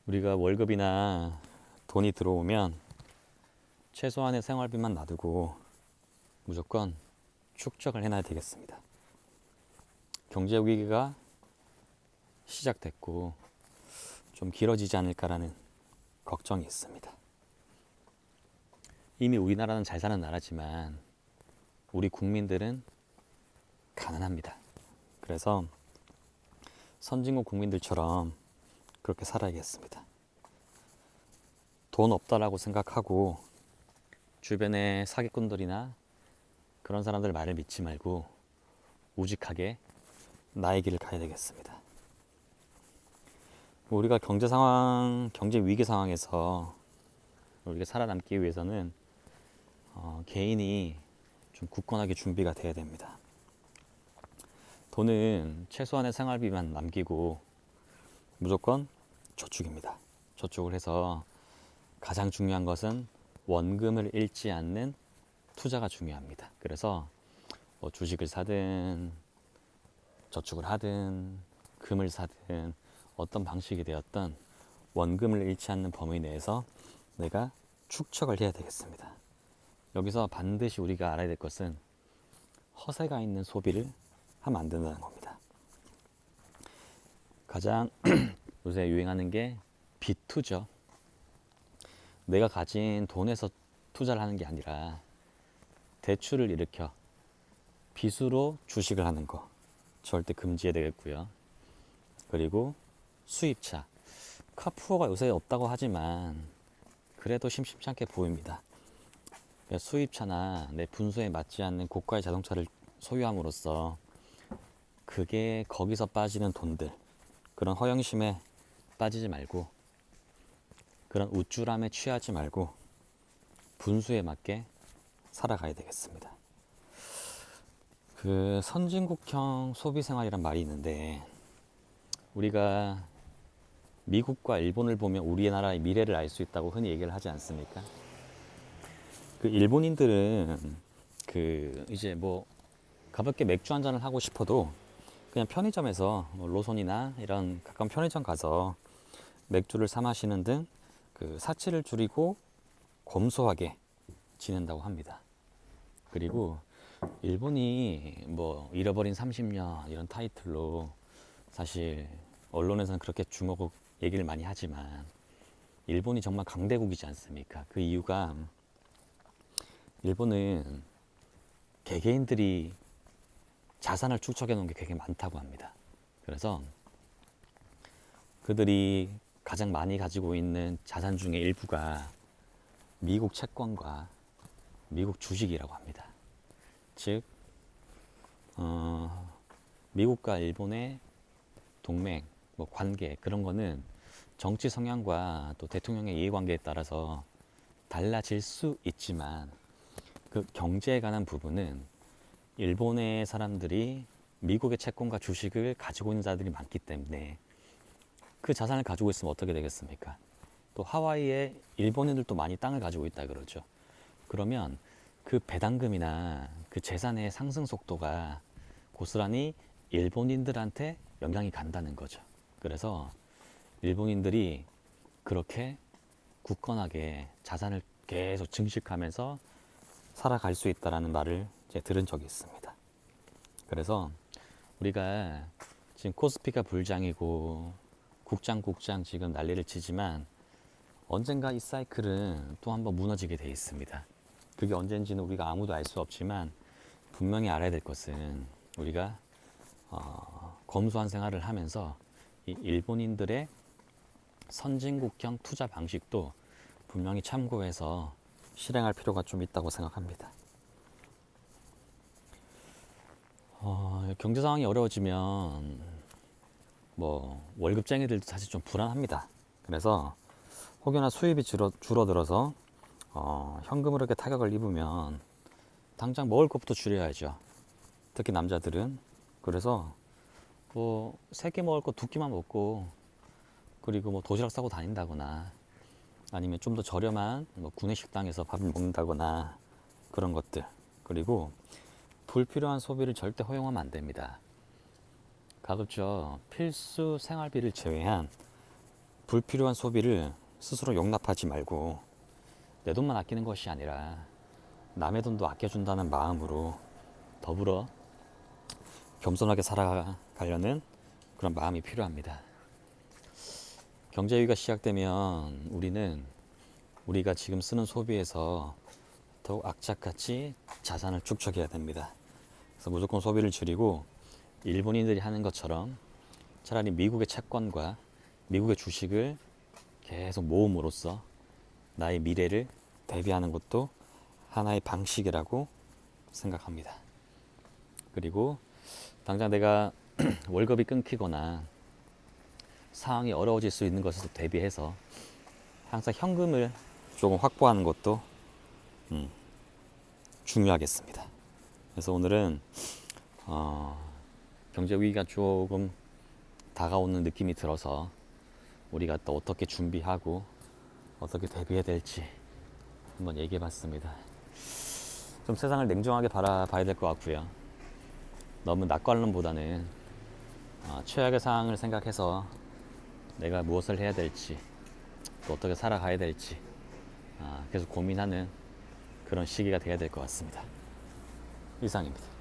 우리가 월급이나 돈이 들어오면 최소한의 생활비만 놔두고 무조건 축적을 해놔야 되겠습니다. 경제 위기가 시작됐고 좀 길어지지 않을까라는 걱정이 있습니다. 이미 우리나라는 잘 사는 나라지만 우리 국민들은 가난합니다. 그래서 선진국 국민들처럼 그렇게 살아야겠습니다. 돈 없다라고 생각하고 주변의 사기꾼들이나 그런 사람들 말을 믿지 말고 우직하게 나의 길을 가야 되겠습니다. 우리가 경제 위기 상황에서 우리가 살아남기 위해서는 개인이 좀 굳건하게 준비가 돼야 됩니다. 돈은 최소한의 생활비만 남기고 무조건 저축입니다. 저축을 해서 가장 중요한 것은 원금을 잃지 않는 투자가 중요합니다. 그래서 뭐 주식을 사든 저축을 하든 금을 사든 어떤 방식이 되었든 원금을 잃지 않는 범위 내에서 내가 축적을 해야 되겠습니다. 여기서 반드시 우리가 알아야 될 것은 허세가 있는 소비를 하면 안 된다는 겁니다. 가장 요새 유행하는 게 빚투죠. 내가 가진 돈에서 투자를 하는 게 아니라 대출을 일으켜 빚으로 주식을 하는 거 절대 금지해야 되겠고요. 그리고 수입차. 카푸어가 요새 없다고 하지만 그래도 심심치 않게 보입니다. 수입차나 내 분수에 맞지 않는 고가의 자동차를 소유함으로써 그게 거기서 빠지는 돈들, 그런 허영심에 빠지지 말고 그런 우쭐함에 취하지 말고 분수에 맞게 살아가야 되겠습니다. 그 선진국형 소비생활이란 말이 있는데 우리가 미국과 일본을 보면 우리나라의 미래를 알 수 있다고 흔히 얘기를 하지 않습니까? 그 일본인들은 그 이제 뭐 가볍게 맥주 한 잔을 하고 싶어도 그냥 편의점에서 뭐 로손이나 이런 가까운 편의점 가서 맥주를 사 마시는 등 그 사치를 줄이고 검소하게 지낸다고 합니다. 그리고 일본이 뭐 잃어버린 30년 이런 타이틀로 사실 언론에서는 그렇게 주목을 얘기를 많이 하지만 일본이 정말 강대국이지 않습니까? 그 이유가 일본은 개개인들이 자산을 축적해 놓은 게 되게 많다고 합니다. 그래서 그들이 가장 많이 가지고 있는 자산 중에 일부가 미국 채권과 미국 주식이라고 합니다. 즉, 미국과 일본의 동맹, 뭐 관계 그런 거는 정치 성향과 또 대통령의 이해관계에 따라서 달라질 수 있지만 그 경제에 관한 부분은 일본의 사람들이 미국의 채권과 주식을 가지고 있는 자들이 많기 때문에 그 자산을 가지고 있으면 어떻게 되겠습니까? 또 하와이에 일본인들도 많이 땅을 가지고 있다 그러죠. 그러면 그 배당금이나 그 재산의 상승 속도가 고스란히 일본인들한테 영향이 간다는 거죠. 그래서 일본인들이 그렇게 굳건하게 자산을 계속 증식하면서 살아갈 수 있다라는 말을 이제 들은 적이 있습니다. 그래서 우리가 지금 코스피가 불장이고 국장 지금 난리를 치지만 언젠가 이 사이클은 또 한번 무너지게 돼 있습니다. 그게 언젠지는 우리가 아무도 알 수 없지만 분명히 알아야 될 것은 우리가 검소한 생활을 하면서 이 일본인들의 선진국형 투자 방식도 분명히 참고해서 실행할 필요가 좀 있다고 생각합니다. 경제 상황이 어려워지면 뭐 월급쟁이들도 사실 좀 불안합니다. 그래서 혹여나 수입이 줄어들어서 현금으로 이렇게 타격을 입으면 당장 먹을 것부터 줄여야죠. 특히 남자들은. 그래서 뭐 3끼 먹을 거 2끼만 먹고 그리고 뭐 도시락 싸고 다닌다거나 아니면 좀 더 저렴한 뭐 구내 식당에서 밥을 먹는다거나 그런 것들. 그리고 불필요한 소비를 절대 허용하면 안 됩니다. 가급적 필수 생활비를 제외한 불필요한 소비를 스스로 용납하지 말고 내 돈만 아끼는 것이 아니라 남의 돈도 아껴준다는 마음으로 더불어 겸손하게 살아가려는 그런 마음이 필요합니다. 경제 위기가 시작되면 우리가 지금 쓰는 소비에서 더욱 악착같이 자산을 축적해야 됩니다. 그래서 무조건 소비를 줄이고 일본인들이 하는 것처럼 차라리 미국의 채권과 미국의 주식을 계속 모음으로써 나의 미래를 대비하는 것도 하나의 방식이라고 생각합니다. 그리고 당장 내가 월급이 끊기거나 상황이 어려워질 수 있는 것을 대비해서 항상 현금을 조금 확보하는 것도 중요하겠습니다. 그래서 오늘은 경제 위기가 조금 다가오는 느낌이 들어서 우리가 또 어떻게 준비하고 어떻게 대비해야 될지 한번 얘기해 봤습니다. 좀 세상을 냉정하게 바라봐야 될 것 같고요. 너무 낙관론보다는 최악의 상황을 생각해서 내가 무엇을 해야 될지 또 어떻게 살아가야 될지 계속 고민하는 그런 시기가 돼야 될 것 같습니다. 이상입니다.